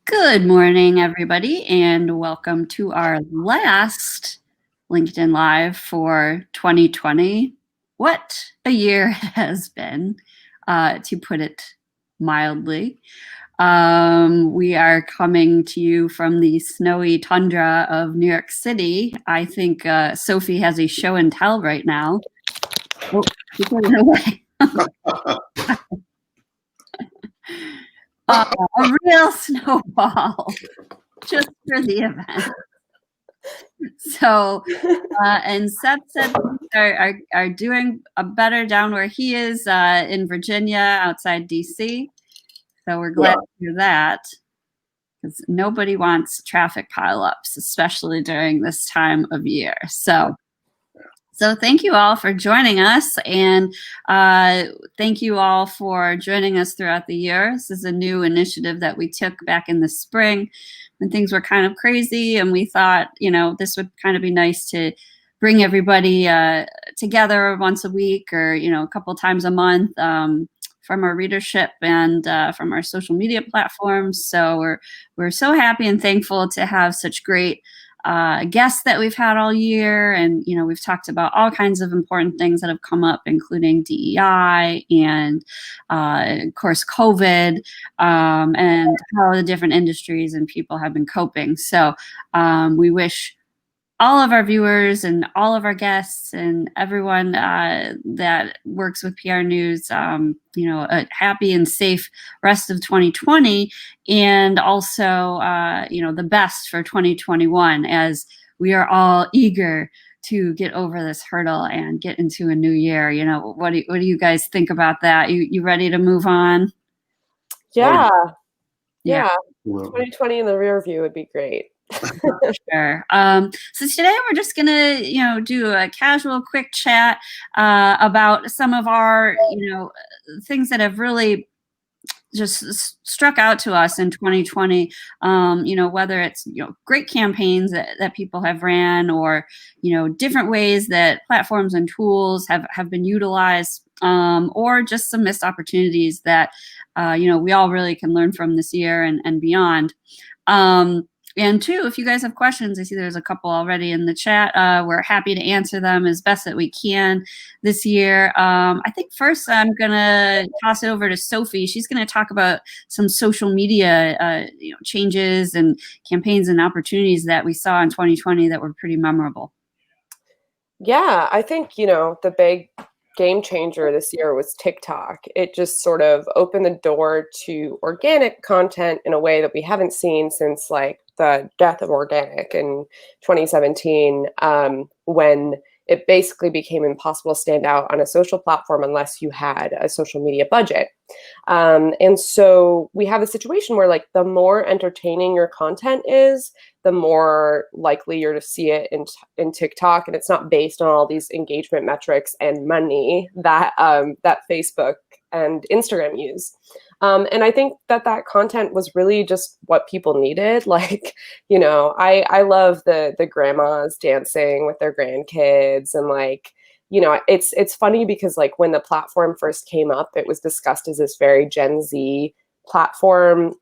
Good morning, everybody, and welcome to our last LinkedIn Live for 2020. What a year it has been, to put it mildly. We are coming to you from the snowy tundra of New York City. I think Sophie has a show and tell right now. Oh, she put it away. A real snowball just for the event. So, and Seth said things are doing better down where he is in Virginia, outside DC. So we're glad to hear that, because nobody wants traffic pileups, especially during this time of year. So thank you all for joining us, and thank you all for joining us throughout the year. This is a new initiative that we took back in the spring when things were kind of crazy, and we thought, this would kind of be nice to bring everybody together once a week or, a couple times a month from our readership and from our social media platforms. So we're so happy and thankful to have such great guests that we've had all year. And, we've talked about all kinds of important things that have come up, including DEI and, of course, COVID, and how the different industries and people have been coping. So we wish all of our viewers and all of our guests and everyone that works with PR News, a happy and safe rest of 2020, and also, the best for 2021, as we are all eager to get over this hurdle and get into a new year. What do you guys think about that? You ready to move on? Yeah. 2020 in the rear view would be great. Sure. So today we're just gonna, do a casual, quick chat about some of our, things that have really just struck out to us in 2020. Whether it's great campaigns that people have ran, or different ways that platforms and tools have been utilized, or just some missed opportunities that we all really can learn from this year and beyond. And two, if you guys have questions, I see there's a couple already in the chat. We're happy to answer them as best that we can this year. I think first I'm going to toss it over to Sophie. She's going to talk about some social media changes and campaigns and opportunities that we saw in 2020 that were pretty memorable. Yeah, I think, the big game changer this year was TikTok. It just sort of opened the door to organic content in a way that we haven't seen since the death of organic in 2017, when it basically became impossible to stand out on a social platform unless you had a social media budget. And so we have a situation where the more entertaining your content is, the more likely you're to see it in TikTok. And it's not based on all these engagement metrics and money that that Facebook and Instagram use. And I think that content was really just what people needed. I love the grandmas dancing with their grandkids, and it's funny because when the platform first came up, it was discussed as this very Gen Z platform.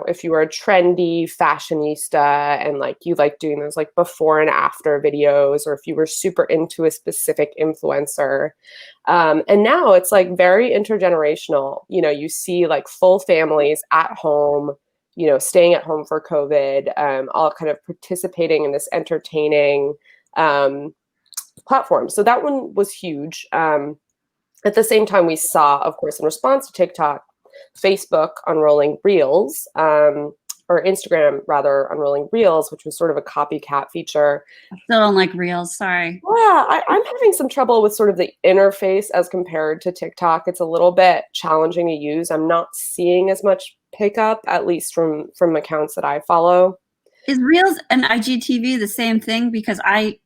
If you were a trendy fashionista and you like doing those before and after videos, or if you were super into a specific influencer. And now it's very intergenerational. You see full families at home, staying at home for COVID, all kind of participating in this entertaining platform. So that one was huge. At the same time, we saw, of course, in response to TikTok, Facebook unrolling Reels, or Instagram rather unrolling Reels, which was sort of a copycat feature. I still don't like Reels, sorry. Yeah, I'm having some trouble with sort of the interface as compared to TikTok. It's a little bit challenging to use. I'm not seeing as much pickup, at least from accounts that I follow. Is Reels and IGTV the same thing? Because I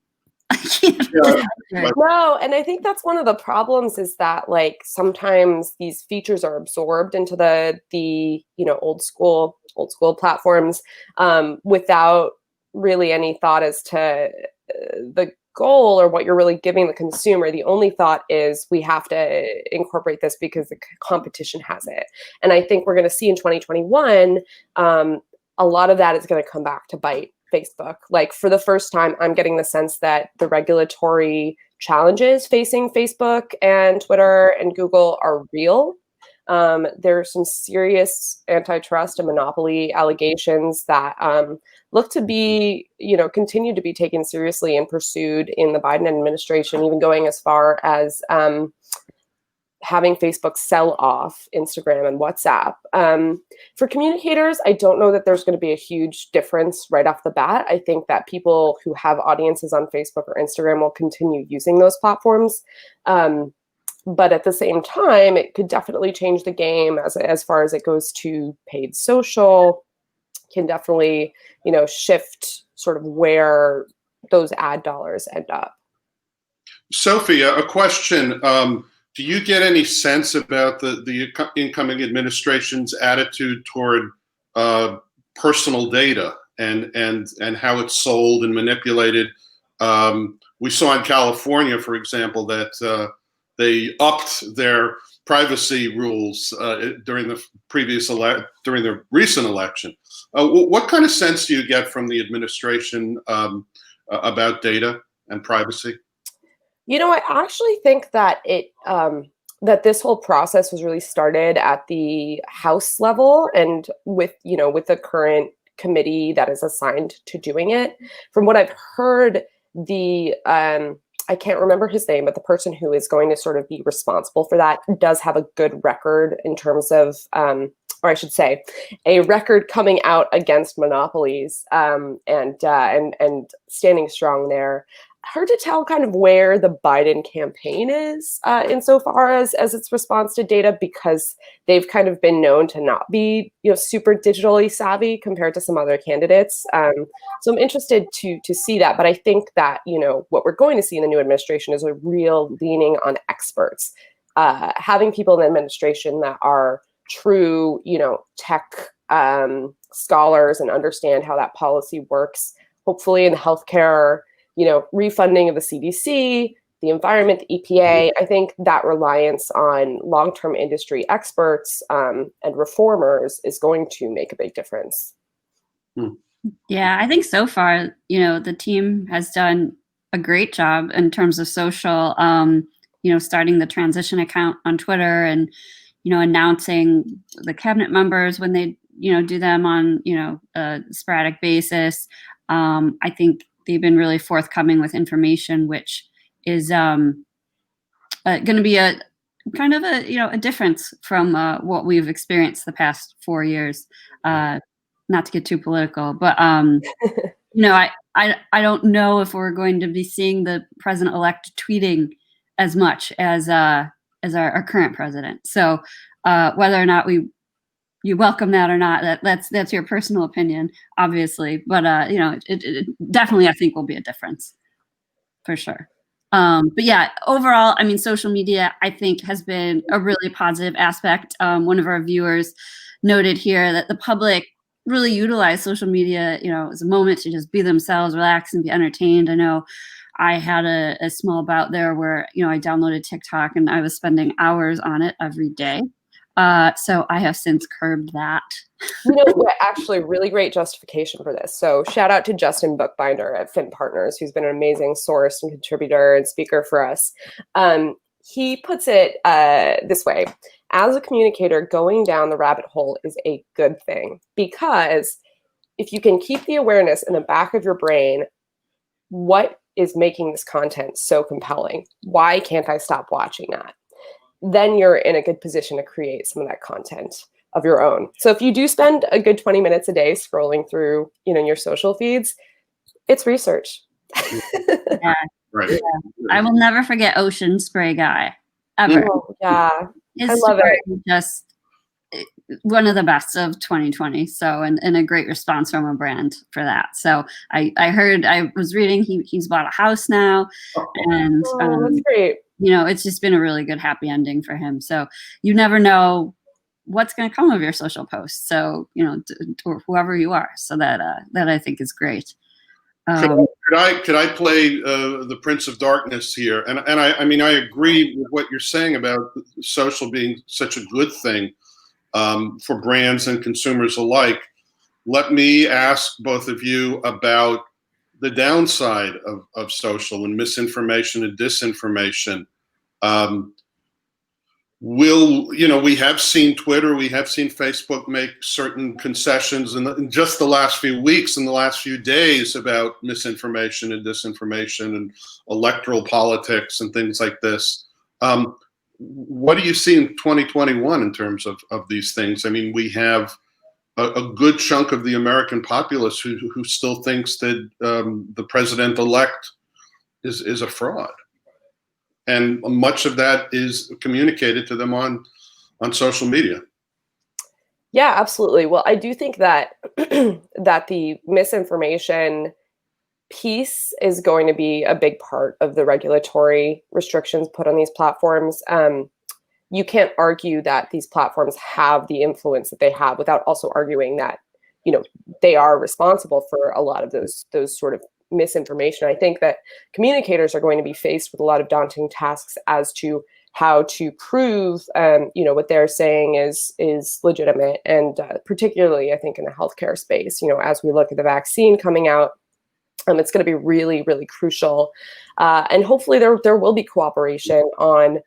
can't. No, and I think that's one of the problems, is that sometimes these features are absorbed into the old school platforms without really any thought as to the goal or what you're really giving the consumer. The only thought is we have to incorporate this because the competition has it. And I think we're going to see in 2021, a lot of that is going to come back to bite Facebook. Like for the first time, I'm getting the sense that the regulatory challenges facing Facebook and Twitter and Google are real. There are some serious antitrust and monopoly allegations that look to be, continue to be taken seriously and pursued in the Biden administration, even going as far as having Facebook sell off Instagram and WhatsApp. For communicators, I don't know that there's going to be a huge difference right off the bat. I think that people who have audiences on Facebook or Instagram will continue using those platforms. But at the same time, it could definitely change the game as far as it goes to paid social, can definitely, shift sort of where those ad dollars end up. Sophia, a question. Do you get any sense about the incoming administration's attitude toward personal data and how it's sold and manipulated? We saw in California, for example, that they upped their privacy rules during the during the recent election. What kind of sense do you get from the administration about data and privacy? I actually think that that this whole process was really started at the House level, and with the current committee that is assigned to doing it. From what I've heard, I can't remember his name, but the person who is going to sort of be responsible for that does have a good record in terms of, or I should say, a record coming out against monopolies and standing strong there. Hard to tell kind of where the Biden campaign is insofar as its response to data, because they've kind of been known to not be super digitally savvy compared to some other candidates. So I'm interested to see that. But I think that what we're going to see in the new administration is a real leaning on experts, having people in the administration that are true tech scholars and understand how that policy works. Hopefully in the healthcare, refunding of the CDC, the environment, the EPA. I think that reliance on long-term industry experts and reformers is going to make a big difference. Yeah, I think so far, the team has done a great job in terms of social, starting the transition account on Twitter and, announcing the cabinet members when they, do them on, a sporadic basis. I think they've been really forthcoming with information, which is going to be a kind of a difference from what we've experienced the past 4 years. Not to get too political, but I don't know if we're going to be seeing the president-elect tweeting as much as our current president. So whether or not you welcome that or not, that's your personal opinion, obviously. But it definitely, I think, will be a difference for sure. But yeah, overall, I mean, social media, I think, has been a really positive aspect. One of our viewers noted here that the public really utilize social media, as a moment to just be themselves, relax, and be entertained. I know I had a small bout there where, I downloaded TikTok and I was spending hours on it every day. So I have since curbed that. Actually, really great justification for this. So shout out to Justin Bookbinder at Fin Partners, who's been an amazing source and contributor and speaker for us. He puts it this way. As a communicator, going down the rabbit hole is a good thing, because if you can keep the awareness in the back of your brain, what is making this content so compelling? Why can't I stop watching that? Then you're in a good position to create some of that content of your own. So if you do spend a good 20 minutes a day scrolling through, your social feeds, it's research. Yeah. Right. Yeah. I will never forget Ocean Spray Guy, ever. Oh, yeah. His I love story it. Just one of the best of 2020. So, and a great response from a brand for that. So I was reading he's bought a house now, and that's great. it's just been a really good happy ending for him. So you never know what's going to come of your social posts. So, or whoever you are. So that I think is great. Could I play the Prince of Darkness here? And I mean, I agree with what you're saying about social being such a good thing for brands and consumers alike. Let me ask both of you about the downside of social and misinformation and disinformation. We have seen Twitter, we have seen Facebook make certain concessions in just the last few weeks and the last few days about misinformation and disinformation and electoral politics and things like this. What do you see in 2021 in terms of these things? I mean, we have a good chunk of the American populace who still thinks that the president-elect is a fraud. And much of that is communicated to them on social media. Yeah, absolutely. Well, I do think that that the misinformation piece is going to be a big part of the regulatory restrictions put on these platforms. You can't argue that these platforms have the influence that they have without also arguing that, they are responsible for a lot of those sort of misinformation. I think that communicators are going to be faced with a lot of daunting tasks as to how to prove, what they're saying is legitimate, and particularly, I think, in the healthcare space. As we look at the vaccine coming out, it's going to be really, really crucial, and hopefully there will be cooperation on.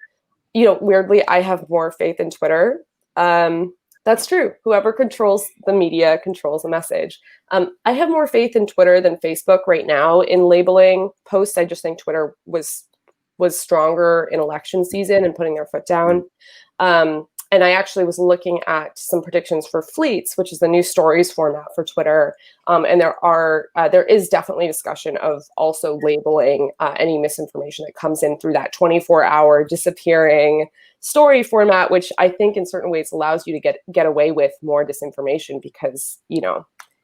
Weirdly, I have more faith in Twitter. That's true. Whoever controls the media controls the message. I have more faith in Twitter than Facebook right now in labeling posts. I just think Twitter was stronger in election season and putting their foot down. And I actually was looking at some predictions for Fleets, which is the new stories format for Twitter. And there is definitely discussion of also labeling any misinformation that comes in through that 24-hour disappearing story format, which I think in certain ways allows you to get away with more disinformation because,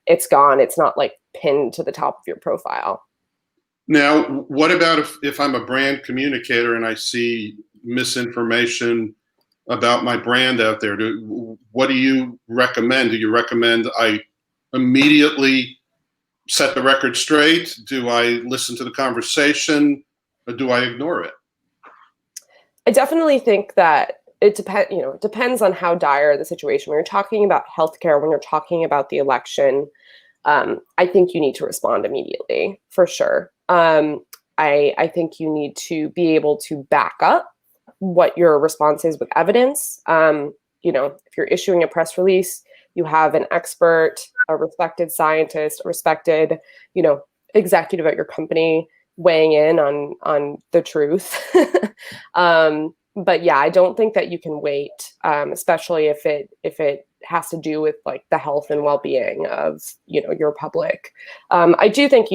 it's gone. It's not like pinned to the top of your profile. Now, what about if I'm a brand communicator and I see misinformation about my brand out there? What do you recommend? Do you recommend I immediately set the record straight? Do I listen to the conversation, or do I ignore it? I definitely think that it depends on how dire the situation. When you're talking about healthcare, when you're talking about the election, I think you need to respond immediately, for sure. I think you need to be able to back up what your response is with evidence. If you're issuing a press release, you have an expert, a respected scientist, a respected, executive at your company weighing in on the truth. But yeah, I don't think that you can wait, especially if it has to do with like the health and well-being of, your public. I do think,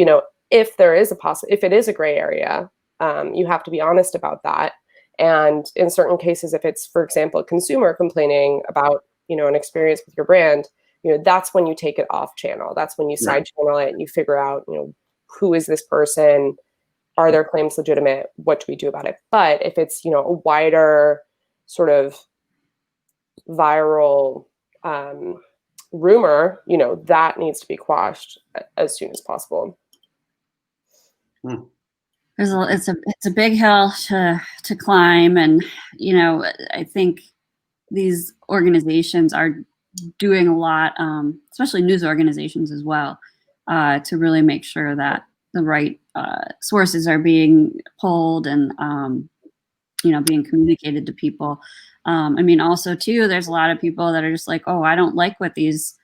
if there is if it is a gray area, you have to be honest about that. And in certain cases, if it's, for example, a consumer complaining about, an experience with your brand, that's when you take it off channel. That's when you side channel it and you figure out, who is this person? Are their claims legitimate? What do we do about it? But if it's, a wider sort of viral rumor, that needs to be quashed as soon as possible. It's a big hill to climb, and I think these organizations are doing a lot, especially news organizations as well, to really make sure that the right sources are being pulled and being communicated to people. Also too, there's a lot of people that are just like, oh, I don't like what these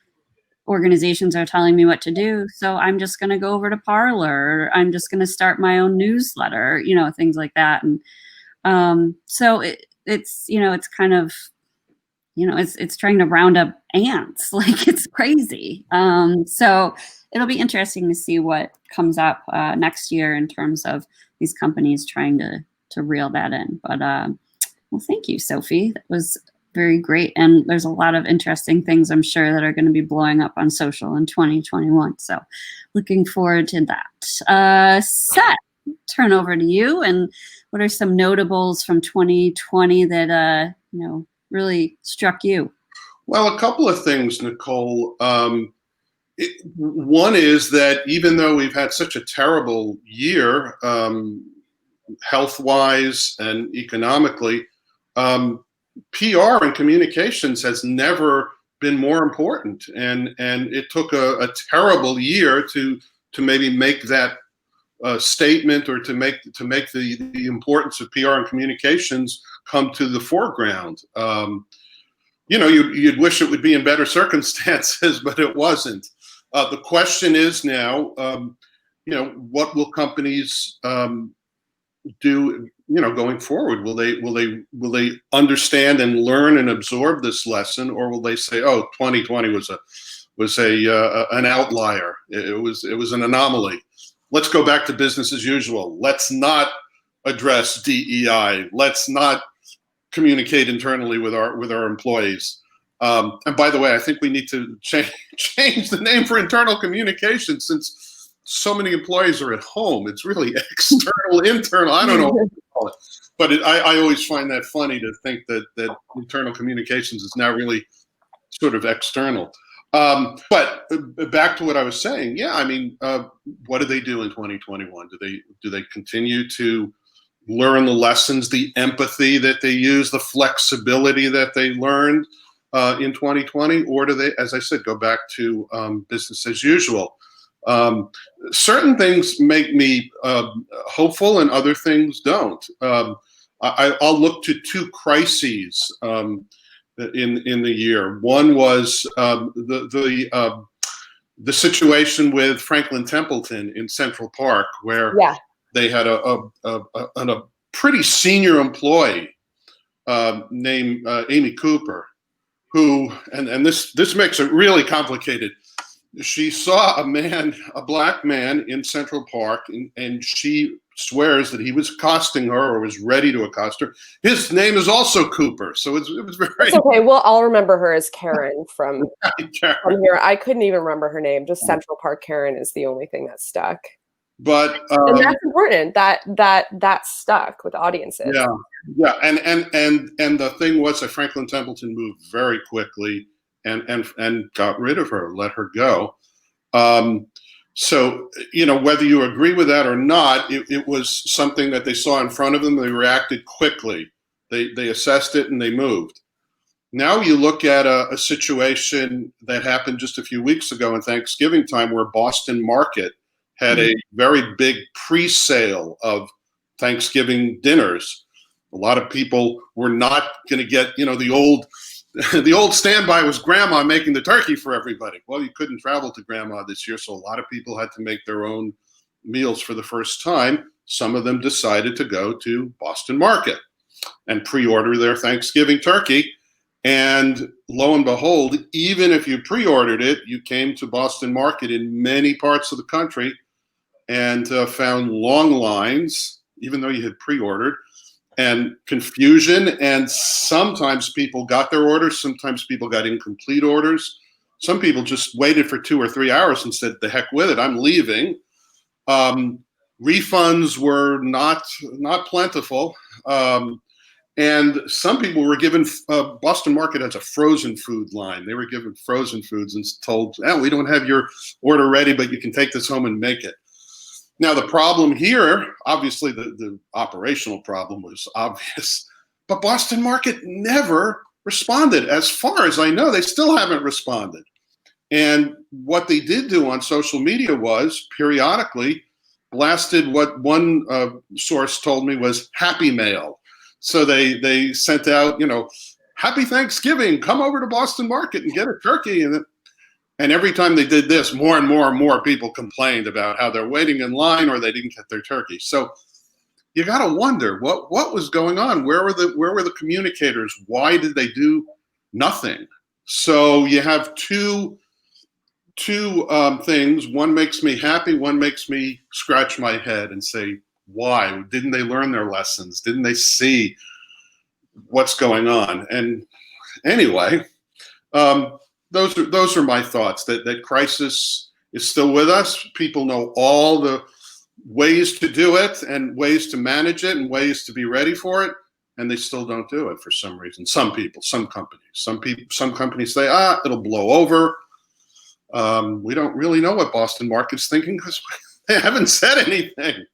organizations are telling me what to do, so I'm just going to go over to Parler, or I'm just going to start my own newsletter, things like that. And so it's kind of, it's trying to round up ants. Like, it's crazy. So it'll be interesting to see what comes up next year in terms of these companies trying to reel that in. But well, thank you, Sophie. That was very great. And there's a lot of interesting things, I'm sure, that are going to be blowing up on social in 2021. So looking forward to that. Seth, turn over to you. And what are some notables from 2020 that, really struck you? Well, a couple of things, Nicole. One is that even though we've had such a terrible year, health-wise and economically, PR and communications has never been more important, and it took a terrible year to maybe make that statement, or to make the importance of PR and communications come to the foreground. You know, you'd wish it would be in better circumstances, but it wasn't. The question is now, you know, what will companies do, you know, going forward? Will they understand and learn and absorb this lesson, or will they say, oh, 2020 was an outlier. It was an anomaly. Let's go back to business as usual. Let's not address DEI. Let's not communicate internally with our employees. And by the way, I think we need to change the name for internal communication, since so many employees are at home. It's really external, internal. I don't know what to call it. But I always find that funny, to think that internal communications is now really sort of external. But back to what I was saying, yeah, I mean, what do they do in 2021? Do they continue to learn the lessons, the empathy that they use, the flexibility that they learned in 2020, or do they, as I said, go back to business as usual? Certain things make me hopeful, and other things don't. I'll look to two crises in the year. One was the situation with Franklin Templeton in Central Park, where they had a pretty senior employee named Amy Cooper, who, and this makes it really complicated. She saw a black man in Central Park, and she swears that he was accosting her, or was ready to accost her. His name is also Cooper, so it was very. It's okay. Well, I'll remember her as Karen from here. I couldn't even remember her name. Just Central Park Karen is the only thing that stuck. But and that's important. That stuck with audiences. Yeah, and the thing was that Franklin Templeton moved very quickly and got rid of her, let her go. So, you know, whether you agree with that or not, it was something that they saw in front of them. They reacted quickly. They assessed it, and they moved. Now you look at a situation that happened just a few weeks ago in Thanksgiving time, where Boston Market had a very big pre-sale of Thanksgiving dinners. A lot of people were not going to get, you know, the old standby was grandma making the turkey for everybody. Well, you couldn't travel to grandma this year, so a lot of people had to make their own meals for the first time. Some of them decided to go to Boston Market and pre-order their Thanksgiving turkey. And lo and behold, even if you pre-ordered it, you came to Boston Market in many parts of the country and found long lines, even though you had pre-ordered, and confusion. And sometimes people got their orders, sometimes people got incomplete orders. Some people just waited for 2 or 3 hours and said, the heck with it, I'm leaving. Refunds were not plentiful. And some people were given, Boston Market has a frozen food line. They were given frozen foods and told, oh, we don't have your order ready, but you can take this home and make it. Now, the problem here, obviously the operational problem was obvious, but Boston Market never responded. As far as I know, they still haven't responded. And what they did do on social media was periodically blasted what one source told me was happy mail. So they sent out, you know, happy Thanksgiving, come over to Boston Market and get a turkey. And every time they did this, more and more people complained about how they're waiting in line or they didn't get their turkey. So you got to wonder what was going on. Where were the communicators? Why did they do nothing? So you have two things. One makes me happy. One makes me scratch my head and say, why didn't they learn their lessons? Didn't they see what's going on? And anyway, those are my thoughts. That crisis is still with us. People know all the ways to do it and ways to manage it and ways to be ready for it, and they still don't do it for some reason. Some people, some companies, some companies say, it'll blow over. we don't really know what Boston Market's thinking because they haven't said anything.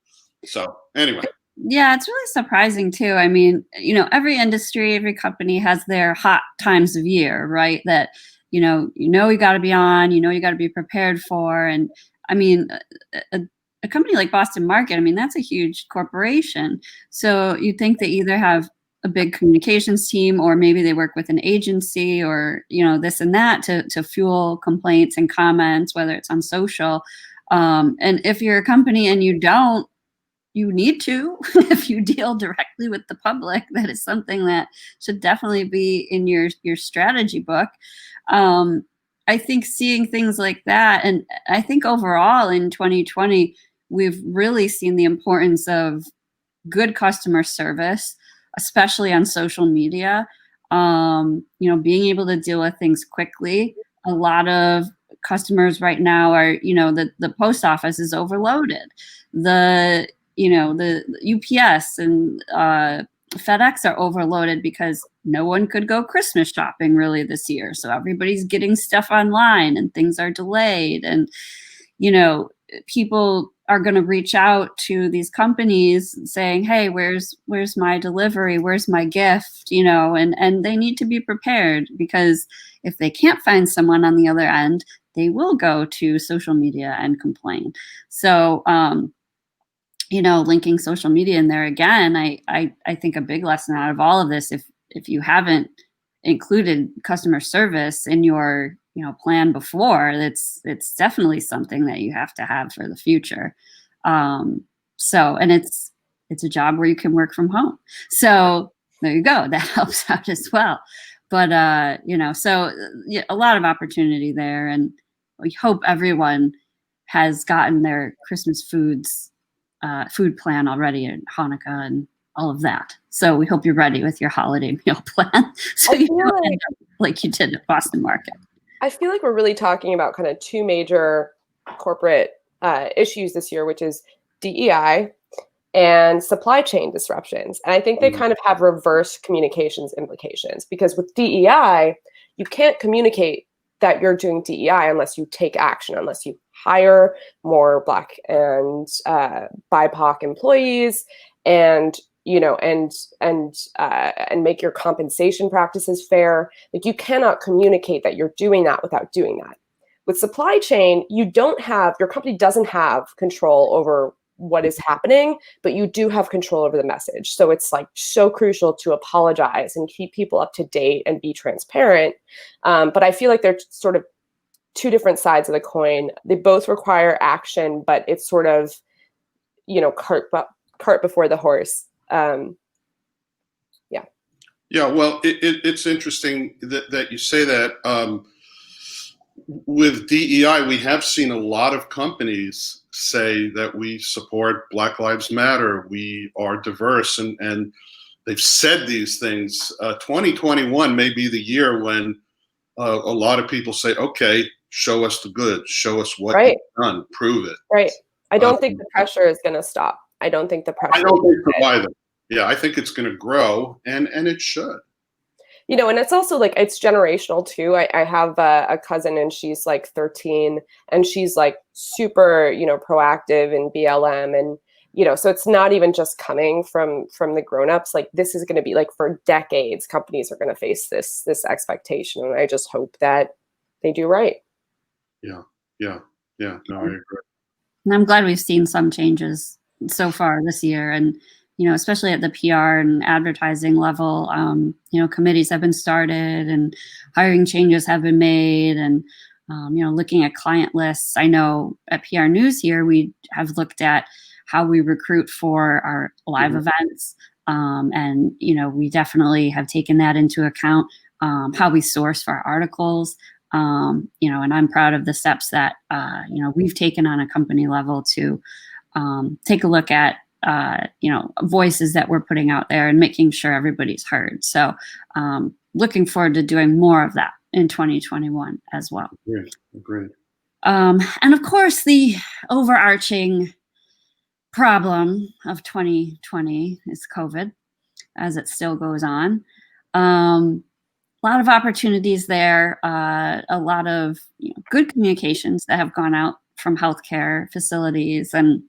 So anyway. Yeah, it's really surprising too. I mean, every industry, every company has their hot times of year, right? That, you got to be on, you got to be prepared for. And I mean, a company like Boston Market, I mean, that's a huge corporation. So you'd think they either have a big communications team, or maybe they work with an agency, or, this and that to fuel complaints and comments, whether it's on social. And if you're a company and you don't, you need to, if you deal directly with the public, that is something that should definitely be in your strategy book. I think seeing things like that, and I think overall in 2020, we've really seen the importance of good customer service, especially on social media. Being able to deal with things quickly. A lot of customers right now are, the post office is overloaded. The UPS and FedEx are overloaded because no one could go Christmas shopping really this year. So everybody's getting stuff online and things are delayed. And, people are going to reach out to these companies saying, hey, where's my delivery? Where's my gift? And they need to be prepared, because if they can't find someone on the other end, they will go to social media and complain. So, linking social media in there again, I think a big lesson out of all of this, if you haven't included customer service in your plan before, it's definitely something that you have to have for the future. And it's a job where you can work from home. So there you go. That helps out as well. But so yeah, a lot of opportunity there, and we hope everyone has gotten their Christmas food plan already, and Hanukkah and all of that. So we hope you're ready with your holiday meal plan, so you don't end up like you did at Boston Market. I feel like we're really talking about kind of two major corporate issues this year, which is DEI and supply chain disruptions. And I think they kind of have reverse communications implications, because with DEI, you can't communicate that you're doing DEI unless you take action, unless you hire more Black and BIPOC employees, and and make your compensation practices fair. Like, you cannot communicate that you're doing that without doing that. With supply chain, your company doesn't have control over what is happening, but you do have control over the message. So it's like so crucial to apologize and keep people up to date and be transparent. But I feel like they're sort of two different sides of the coin. They both require action, but it's sort of, cart before the horse. Yeah, well, it's interesting that you say that. With DEI, we have seen a lot of companies say that we support Black Lives Matter, we are diverse, and they've said these things. 2021 may be the year when a lot of people say, okay, show us the goods, show us what you've done, prove it. Right. I don't think the pressure is going to stop. I don't think the pressure. I don't think so either. Yeah, I think it's going to grow, and it should. And it's also like, it's generational too. I have a cousin, and she's like 13, and she's like super, proactive in BLM, and so it's not even just coming from the grownups. Like, this is going to be like, for decades, companies are going to face this expectation, and I just hope that they do right. Yeah. No, I agree. And I'm glad we've seen some changes so far this year, and especially at the PR and advertising level. Committees have been started, and hiring changes have been made, and looking at client lists. I know at PRNEWS here, we have looked at how we recruit for our live events, and we definitely have taken that into account. How we source for our articles. And I'm proud of the steps that, we've taken on a company level to take a look at, voices that we're putting out there and making sure everybody's heard. So looking forward to doing more of that in 2021 as well. Agreed. And of course, the overarching problem of 2020 is COVID, as it still goes on. lot of opportunities there, a lot of good communications that have gone out from healthcare facilities and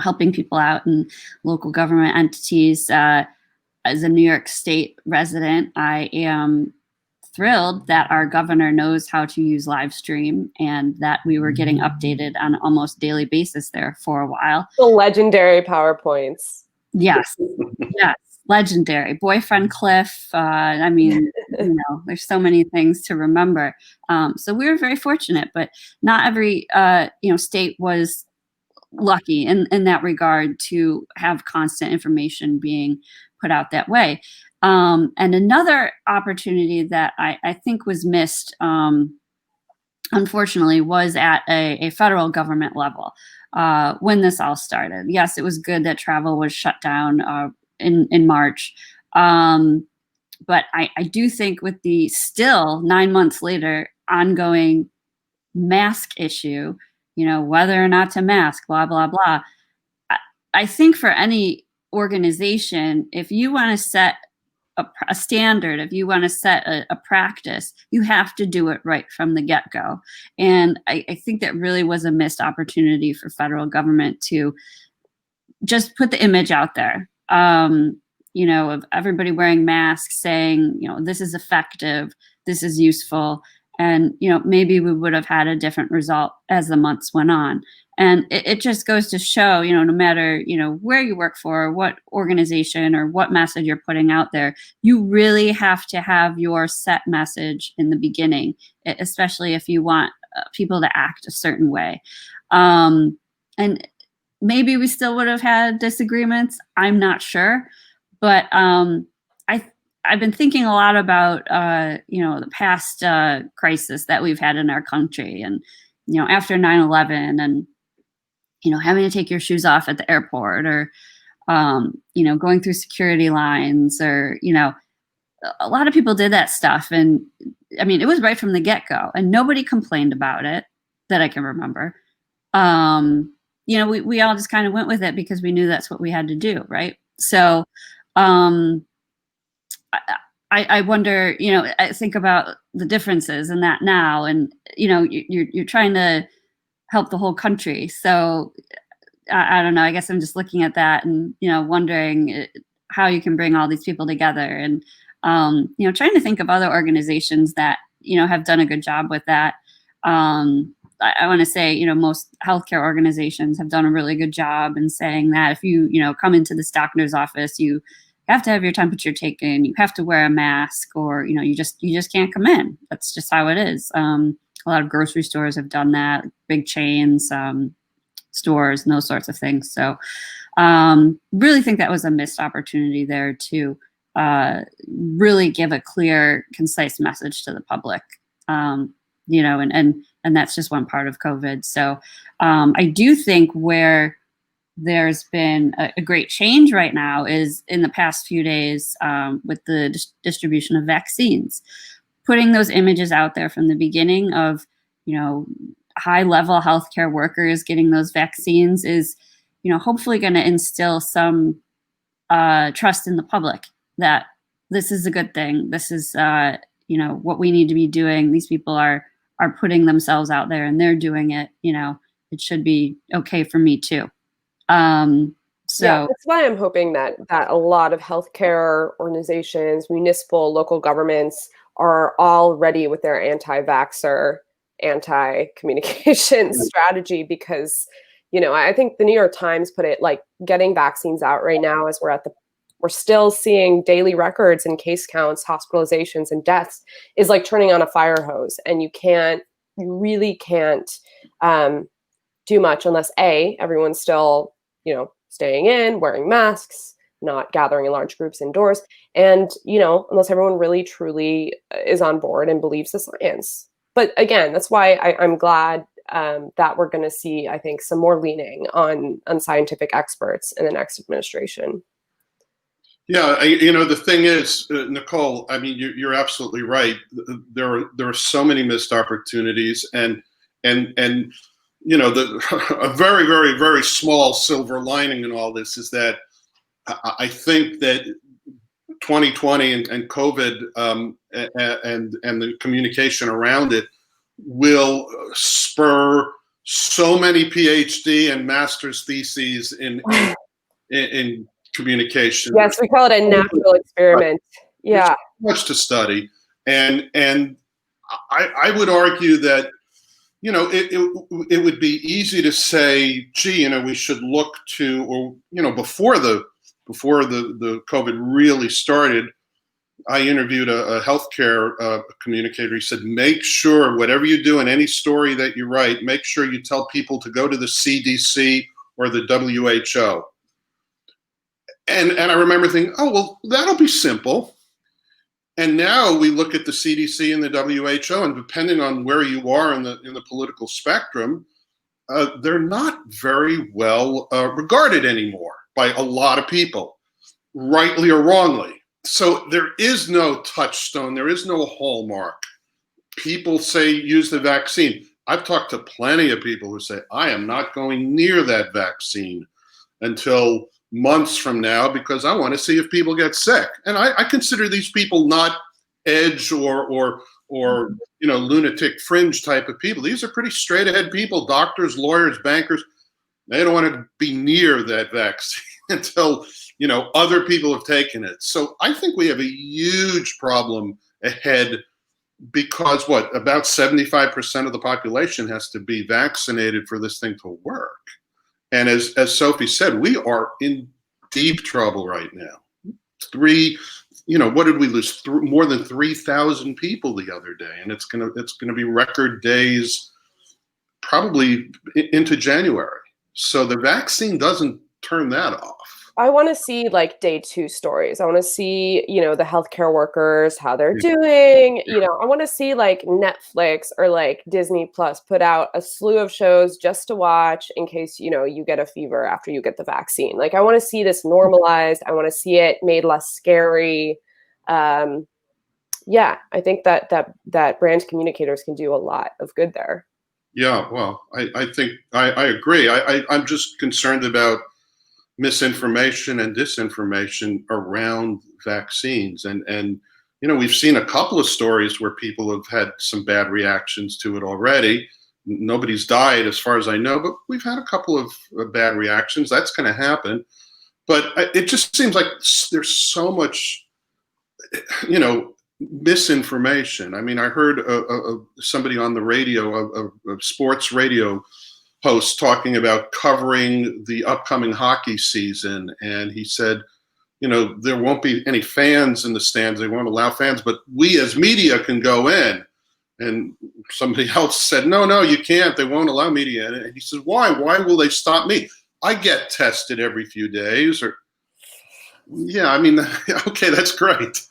helping people out in local government entities. As a New York State resident, I am thrilled that our governor knows how to use live stream and that we were getting updated on an almost daily basis there for a while. The legendary PowerPoints. Yes, yes, legendary. Boyfriend Cliff. I mean, there's so many things to remember. So we were very fortunate, but not every state was lucky in that regard to have constant information being put out that way. And another opportunity that I think was missed, unfortunately, was at a federal government level when this all started. Yes, it was good that travel was shut down in March. But I do think with the still 9 months later ongoing mask issue, whether or not to mask, blah, blah, blah. I think for any organization, if you want to set a standard, if you want to set a practice, you have to do it right from the get-go. And I think that really was a missed opportunity for federal government to just put the image out there, of everybody wearing masks, saying, this is effective, this is useful. And, maybe we would have had a different result as the months went on. And it just goes to show, no matter, where you work for, what organization or what message you're putting out there, you really have to have your set message in the beginning, especially if you want people to act a certain way. And maybe we still would have had disagreements. I'm not sure. But I've been thinking a lot about, the past crisis that we've had in our country and, after 9/11 and, having to take your shoes off at the airport or, going through security lines or, a lot of people did that stuff. And I mean, it was right from the get-go and nobody complained about it that I can remember. We all just kind of went with it because we knew that's what we had to do. Right. So, I wonder, I think about the differences in that now, and you're trying to help the whole country. So I don't know. I guess I'm just looking at that and wondering how you can bring all these people together, and trying to think of other organizations that have done a good job with that. I want to say most healthcare organizations have done a really good job in saying that if you come into this doctor's office, you have to have your temperature taken, you have to wear a mask, or you just can't come in. That's just how it is. A lot of grocery stores have done that, big chains, stores, and those sorts of things. So really think that was a missed opportunity there to really give a clear, concise message to the public. And that's just one part of COVID. So I do think where there's been a great change right now is in the past few days with the distribution of vaccines, putting those images out there from the beginning of, high-level healthcare workers getting those vaccines is, hopefully going to instill some trust in the public that this is a good thing. This is, what we need to be doing. These people are putting themselves out there and they're doing it. It should be okay for me too. That's why I'm hoping that a lot of healthcare organizations, municipal, local governments are all ready with their anti-vaxxer, anti-communication strategy, because, I think the New York Times put it like getting vaccines out right now as we're still seeing daily records and case counts, hospitalizations, and deaths is like turning on a fire hose. And you really can't do much unless everyone's still, staying in, wearing masks, not gathering in large groups indoors. And, unless everyone really truly is on board and believes the science. But again, that's why I'm glad that we're going to see, I think, some more leaning on scientific experts in the next administration. Yeah, the thing is, Nicole, I mean, you're absolutely right. There are so many missed opportunities, and a very, very, very small silver lining in all this is that I think that 2020 and COVID and the communication around it will spur so many PhD and master's theses in communication. Yes, we call it a natural experiment. Yeah. There's much to study, and I would argue that it would be easy to say, gee, we should look to, or before the COVID really started, I interviewed a healthcare communicator. He said, make sure whatever you do in any story that you write, make sure you tell people to go to the CDC or the WHO. And I remember thinking, oh, well, that'll be simple. And now we look at the CDC and the WHO, and depending on where you are in the political spectrum, they're not very well regarded anymore by a lot of people, rightly or wrongly. So there is no touchstone, there is no hallmark. People say use the vaccine. I've talked to plenty of people who say, I am not going near that vaccine until months from now because I want to see if people get sick. And I consider these people not edge or lunatic fringe type of people. These are pretty straight ahead people, doctors, lawyers, bankers. They don't want to be near that vaccine until other people have taken it. So I think we have a huge problem ahead because about 75% of the population has to be vaccinated for this thing to work. And as Sophie said, we are in deep trouble right now. What did we lose? More than 3,000 people the other day, and it's gonna be record days, probably into January. So the vaccine doesn't turn that off. I want to see like day 2 stories. I want to see, the healthcare workers, how they're doing. I want to see like Netflix or like Disney Plus put out a slew of shows just to watch in case, you get a fever after you get the vaccine. Like, I want to see this normalized. I want to see it made less scary. I think that brand communicators can do a lot of good there. Yeah, well, I think I agree. I'm just concerned about misinformation and disinformation around vaccines. And we've seen a couple of stories where people have had some bad reactions to it already. Nobody's died as far as I know, but we've had a couple of bad reactions. That's going to happen. But it just seems like there's so much, misinformation. I mean, I heard somebody on the radio, a sports radio host, talking about covering the upcoming hockey season, and he said, there won't be any fans in the stands. They won't allow fans, but we as media can go in. And somebody else said, no, you can't. They won't allow media in. And he said, why? Why will they stop me? I get tested every few days. Okay, that's great.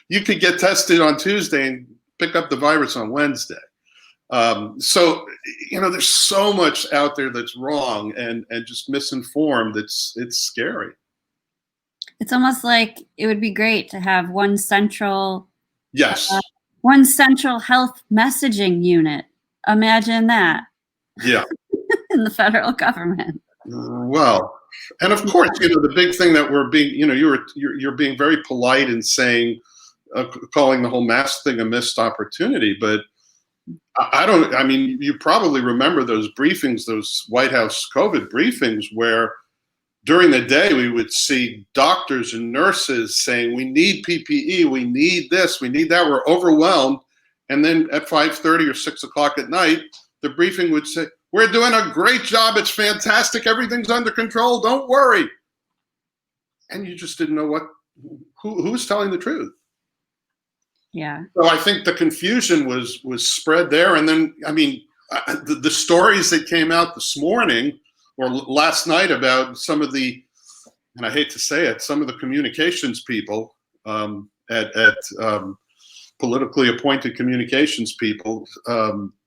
You could get tested on Tuesday and pick up the virus on Wednesday. So there's so much out there that's wrong and just misinformed. It's scary. It's almost like it would be great to have one central health messaging unit. Imagine that. Yeah. In the federal government. Well, and of course, the big thing that we're being, you're being very polite in saying, calling the whole mask thing a missed opportunity, but you probably remember those briefings, those White House COVID briefings, where during the day we would see doctors and nurses saying, we need PPE, we need this, we need that, we're overwhelmed. And then at 5:30 or 6 o'clock at night, the briefing would say, we're doing a great job, it's fantastic, everything's under control, don't worry. And you just didn't know who's telling the truth. Yeah. So I think the confusion was spread there. And then, the stories that came out this morning or last night about some of the, and I hate to say it, some of the communications people at politically appointed communications people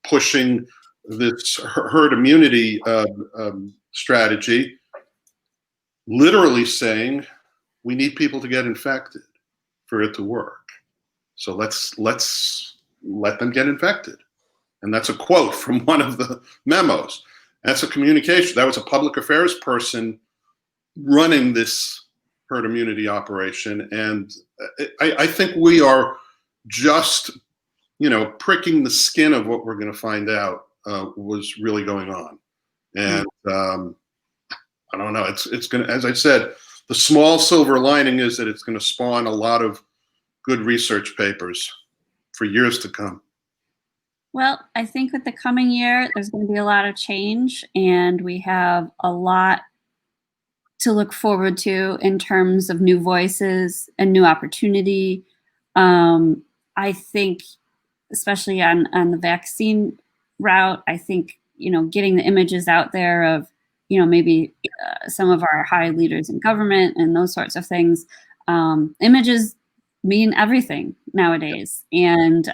pushing this herd immunity strategy, literally saying we need people to get infected for it to work. So let's let them get infected. And that's a quote from one of the memos. That's a communication. That was a public affairs person running this herd immunity operation. And I think we are just, pricking the skin of what we're going to find out was really going on. And I don't know. It's going to, as I said, the small silver lining is that it's going to spawn a lot of good research papers for years to come. Well, I think with the coming year, there's going to be a lot of change, and we have a lot to look forward to in terms of new voices and new opportunity. I think, especially on the vaccine route, I think, getting the images out there of, maybe some of our high leaders in government and those sorts of things. Images mean everything nowadays. And,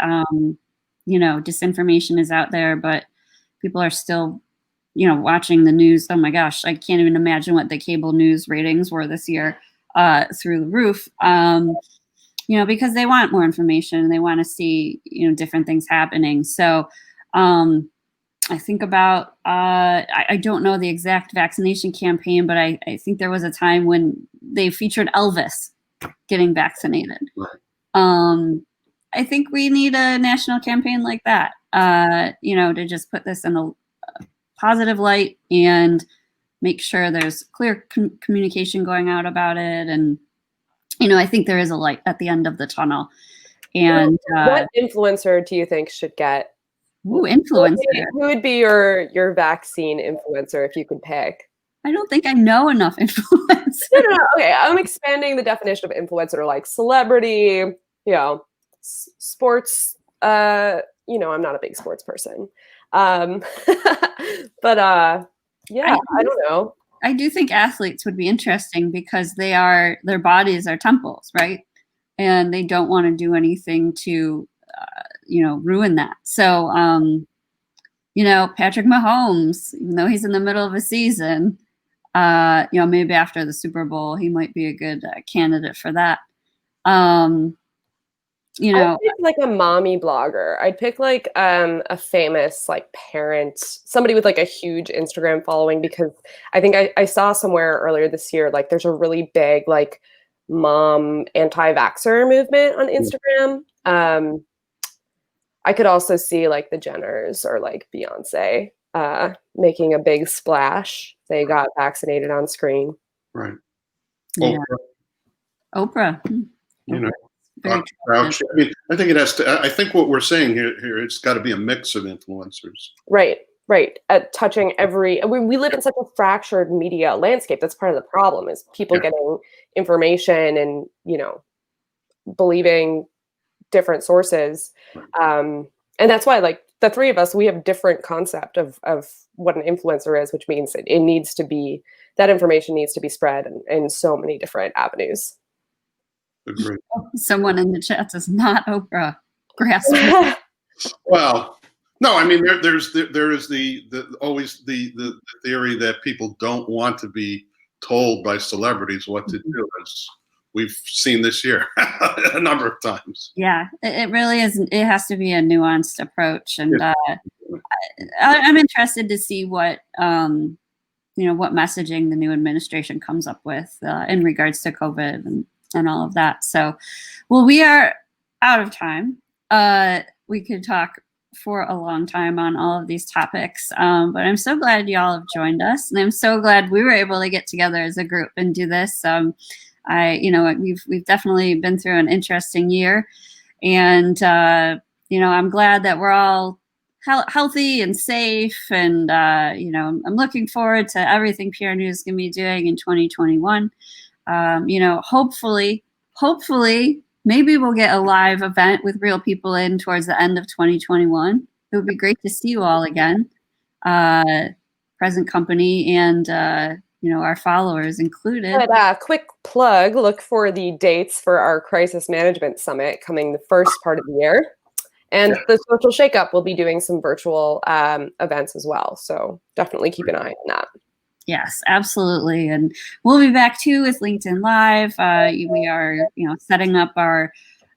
disinformation is out there, but people are still, watching the news. Oh my gosh, I can't even imagine what the cable news ratings were this year, through the roof. Because they want more information and they want to see, different things happening. So I think about, I don't know the exact vaccination campaign, but I think there was a time when they featured Elvis getting vaccinated. Right. I think we need a national campaign like that, to just put this in a positive light and make sure there's clear communication going out about it. And, I think there is a light at the end of the tunnel. And what influencer do you think should get? Influencer. Who would be your vaccine influencer if you could pick? I don't think I know enough influencers. No. Okay, I'm expanding the definition of influencer, like celebrity, sports. I'm not a big sports person, but I don't know. I do think athletes would be interesting because their bodies are temples, right? And they don't want to do anything to, ruin that. So, Patrick Mahomes, even though he's in the middle of a season, maybe after the Super Bowl, he might be a good candidate for that. I'd pick like a mommy blogger. I'd pick like a famous like parent, somebody with like a huge Instagram following, because I think I saw somewhere earlier this year, like there's a really big like mom anti-vaxxer movement on Instagram. I could also see like the Jenners or like Beyonce making a big splash. They got vaccinated on screen. Right. Yeah. Oprah. Very Crouch. I think it has to. I think what we're saying here, it's got to be a mix of influencers. Right. Touching every. We live in such a fractured media landscape. That's part of the problem. Is people getting information and believing different sources, and that's why like the three of us, we have different concept of what an influencer is, which means it needs to be, that information needs to be spread in so many different avenues. Agreed. Someone in the chat says not Oprah. Well, no, I mean there is always the theory that people don't want to be told by celebrities what to do, as we've seen this year a number of times. Yeah, it really is. It has to be a nuanced approach, and I'm interested to see what what messaging the new administration comes up with in regards to COVID and all of that. So, well, we are out of time. We could talk for a long time on all of these topics, but I'm so glad y'all have joined us, and I'm so glad we were able to get together as a group and do this. We've definitely been through an interesting year, and I'm glad that we're all healthy and safe, and I'm looking forward to everything PRNEWS is going to be doing in 2021. Hopefully, maybe we'll get a live event with real people in towards the end of 2021. It would be great to see you all again, present company and our followers included. But quick plug, look for the dates for our Crisis Management Summit coming the first part of the year. And the Social Shakeup will be doing some virtual events as well. So definitely keep an eye on that. Yes, absolutely. And we'll be back too with LinkedIn Live. We are, setting up our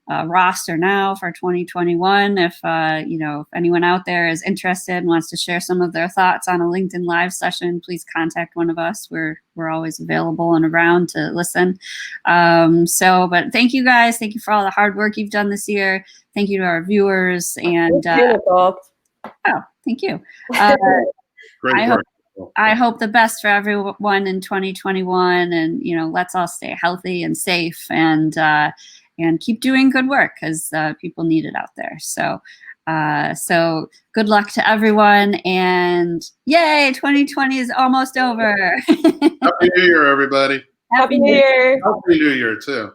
roster now for 2021. If if anyone out there is interested and wants to share some of their thoughts on a LinkedIn Live session, please contact one of us. We're always available and around to listen. But thank you guys. Thank you for all the hard work you've done this year. Thank you to our viewers. And thank you. Great work. I hope the best for everyone in 2021, and let's all stay healthy and safe, and keep doing good work, because people need it out there. So good luck to everyone, and yay, 2020 is almost over. Happy New Year, everybody. Happy New Year. Happy New Year too.